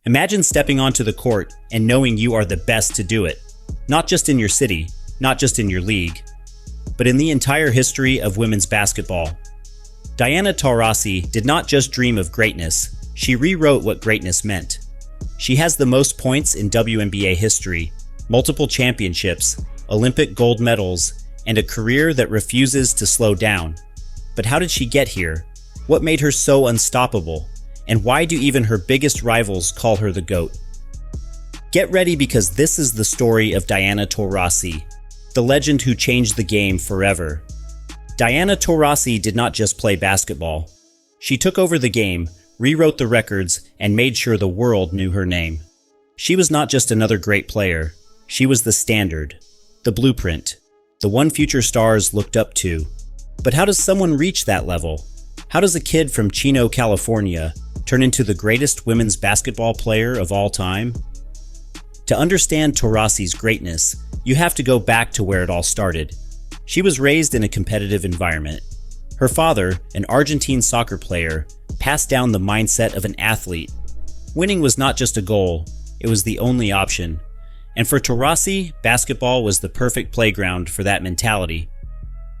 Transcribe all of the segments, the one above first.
Imagine stepping onto the court and knowing you are the best to do it. Not just in your city, not just in your league, but in the entire history of women's basketball. Diana Taurasi did not just dream of greatness, she rewrote what greatness meant. She has the most points in WNBA history, multiple championships, Olympic gold medals, and a career that refuses to slow down. But how did she get here? What made her so unstoppable? And why do even her biggest rivals call her the GOAT? Get ready, because this is the story of Diana Taurasi, the legend who changed the game forever. Diana Taurasi did not just play basketball. She took over the game, rewrote the records, and made sure the world knew her name. She was not just another great player. She was the standard, the blueprint, the one future stars looked up to. But how does someone reach that level? How does a kid from Chino, California, turn into the greatest women's basketball player of all time? To understand Taurasi's greatness, you have to go back to where it all started. She was raised in a competitive environment. Her father, an Argentine soccer player, passed down the mindset of an athlete. Winning was not just a goal, it was the only option. And for Taurasi, basketball was the perfect playground for that mentality.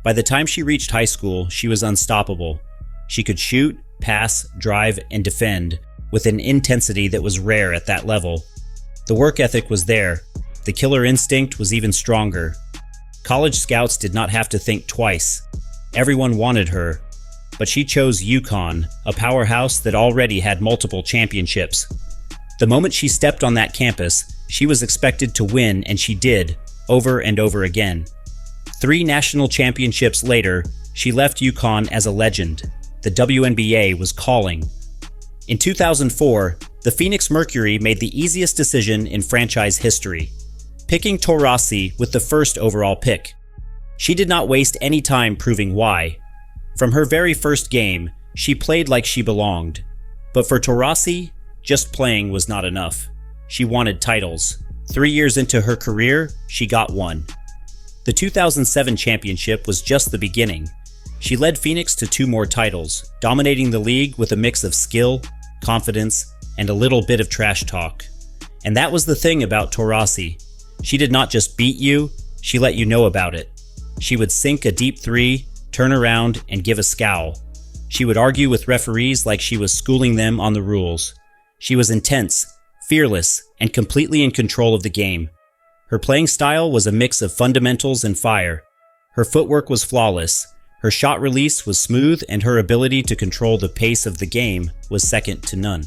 By the time she reached high school, she was unstoppable. She could shoot, pass, drive, and defend with an intensity that was rare at that level. The work ethic was there. The killer instinct was even stronger. College scouts did not have to think twice. Everyone wanted her. But she chose UConn, a powerhouse that already had multiple championships. The moment she stepped on that campus, she was expected to win, and she did, over and over again. 3 national championships later, she left UConn as a legend. The WNBA was calling. In 2004, the Phoenix Mercury made the easiest decision in franchise history, picking Taurasi with the first overall pick. She did not waste any time proving why. From her very first game, she played like she belonged. But for Taurasi, just playing was not enough. She wanted titles. 3 years into her career, she got one. The 2007 championship was just the beginning. She led Phoenix to 2 more titles, dominating the league with a mix of skill, confidence, and a little bit of trash talk. And that was the thing about Taurasi. She did not just beat you, she let you know about it. She would sink a deep 3, turn around, and give a scowl. She would argue with referees like she was schooling them on the rules. She was intense, fearless, and completely in control of the game. Her playing style was a mix of fundamentals and fire. Her footwork was flawless. Her shot release was smooth, and her ability to control the pace of the game was second to none.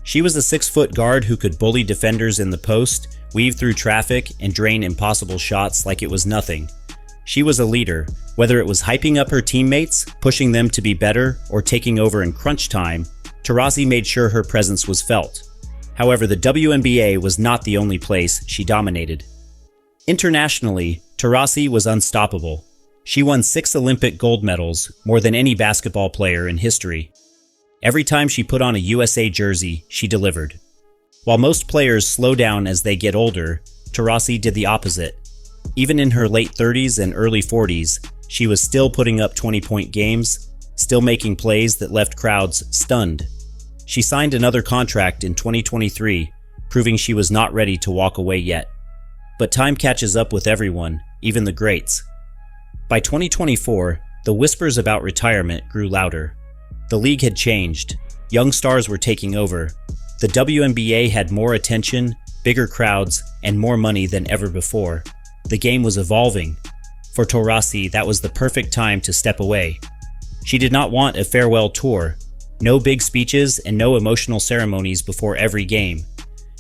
She was a 6-foot guard who could bully defenders in the post, weave through traffic, and drain impossible shots like it was nothing. She was a leader, whether it was hyping up her teammates, pushing them to be better, or taking over in crunch time. Taurasi made sure her presence was felt. However, the WNBA was not the only place she dominated. Internationally, Taurasi was unstoppable. She won 6 Olympic gold medals, more than any basketball player in history. Every time she put on a USA jersey, she delivered. While most players slow down as they get older, Taurasi did the opposite. Even in her late 30s and early 40s, she was still putting up 20-point games, still making plays that left crowds stunned. She signed another contract in 2023, proving she was not ready to walk away yet. But time catches up with everyone, even the greats. By 2024, the whispers about retirement grew louder. The league had changed. Young stars were taking over. The WNBA had more attention, bigger crowds, and more money than ever before. The game was evolving. For Taurasi, that was the perfect time to step away. She did not want a farewell tour. No big speeches and no emotional ceremonies before every game.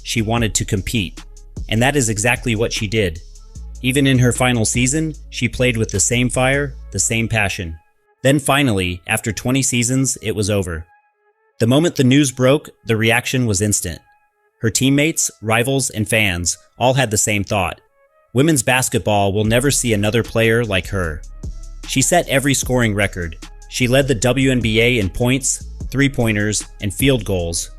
She wanted to compete. And that is exactly what she did. Even in her final season, she played with the same fire, the same passion. Then finally, after 20 seasons, it was over. The moment the news broke, the reaction was instant. Her teammates, rivals, and fans all had the same thought. Women's basketball will never see another player like her. She set every scoring record. She led the WNBA in points, three-pointers, and field goals.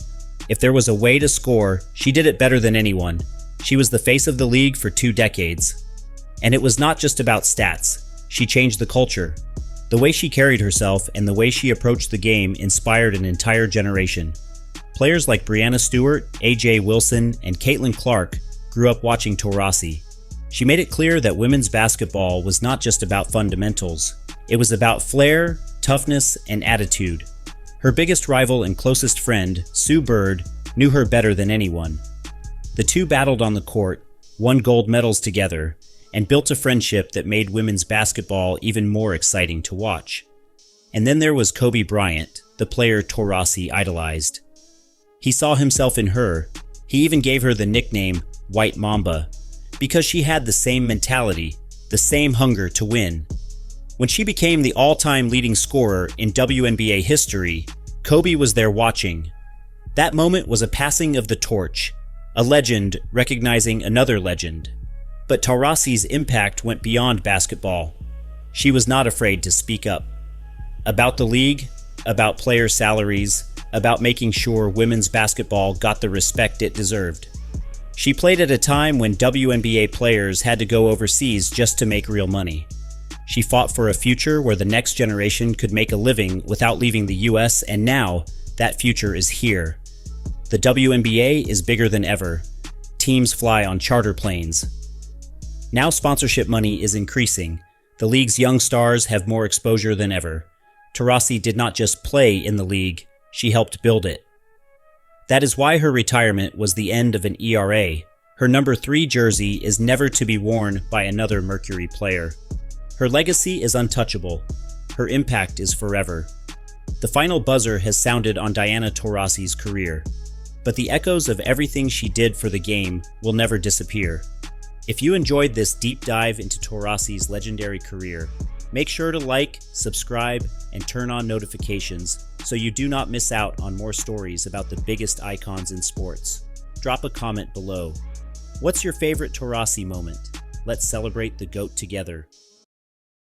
If there was a way to score, she did it better than anyone. She was the face of the league for 2 decades. And it was not just about stats. She changed the culture. The way she carried herself and the way she approached the game inspired an entire generation. Players like Breanna Stewart, A.J. Wilson, and Caitlin Clark grew up watching Taurasi. She made it clear that women's basketball was not just about fundamentals. It was about flair, toughness, and attitude. Her biggest rival and closest friend, Sue Bird, knew her better than anyone. The two battled on the court, won gold medals together, and built a friendship that made women's basketball even more exciting to watch. And then there was Kobe Bryant, the player Taurasi idolized. He saw himself in her. He even gave her the nickname White Mamba, because she had the same mentality, the same hunger to win. When she became the all-time leading scorer in WNBA history, Kobe was there watching. That moment was a passing of the torch, a legend recognizing another legend. But Taurasi's impact went beyond basketball. She was not afraid to speak up. About the league, about player salaries, about making sure women's basketball got the respect it deserved. She played at a time when WNBA players had to go overseas just to make real money. She fought for a future where the next generation could make a living without leaving the US, and now that future is here. The WNBA is bigger than ever. Teams fly on charter planes. Now sponsorship money is increasing. The league's young stars have more exposure than ever. Taurasi did not just play in the league, she helped build it. That is why her retirement was the end of an ERA. Her number 3 jersey is never to be worn by another Mercury player. Her legacy is untouchable. Her impact is forever. The final buzzer has sounded on Diana Taurasi's career, but the echoes of everything she did for the game will never disappear. If you enjoyed this deep dive into Taurasi's legendary career, make sure to like, subscribe, and turn on notifications so you do not miss out on more stories about the biggest icons in sports. Drop a comment below. What's your favorite Taurasi moment? Let's celebrate the GOAT together.